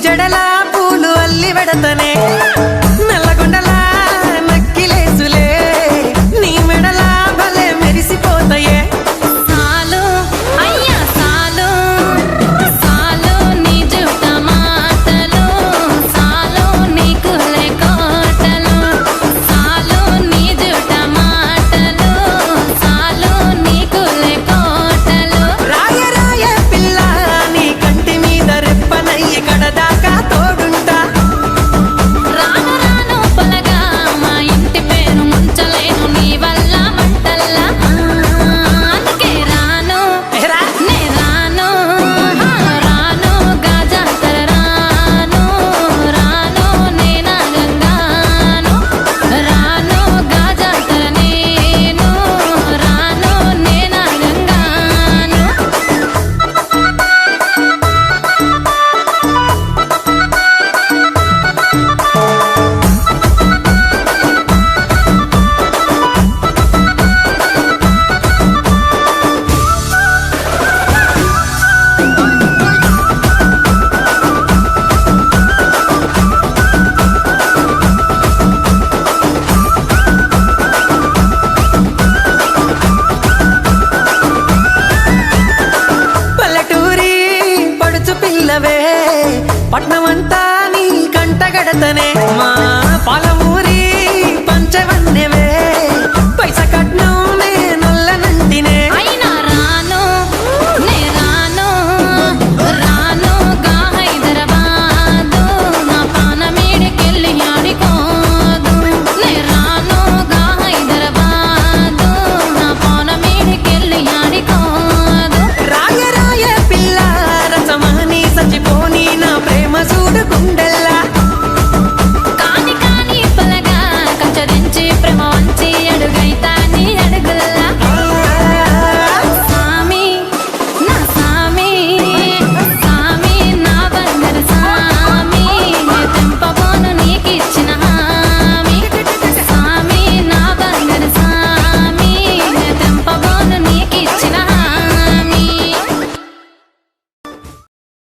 జడల పూలు అల్లి వెడతనే నల్లగొండల నక్కిలేసులే నీ మెడల భలే మెరిసిపోతాయే సాలు అయ్యా సాలు సాలు నీ జుట మాటలు సాలు నీకు కోటలు సాలు నీ జుట మాటలు సాలు నీకు కోటలు రాయ రాయ పిల్ల నీ కంటి మీద రెప్పనయ్యి కడదాకా తోడుంటా రాను రాను పొలగా మా ఇంటి పేరు ముంచలేను నీ వల్ల మంటల్లా అందుకే రాను ఏరా నే రాను రాను గాజాతర రాను రాను నేనా గంగాను రాను గాజాతర నేను రాను నేనా గంగాను పల్లెటూరి పడుచు పిల్లవే పట్నమంతా నీ కంటగడతనే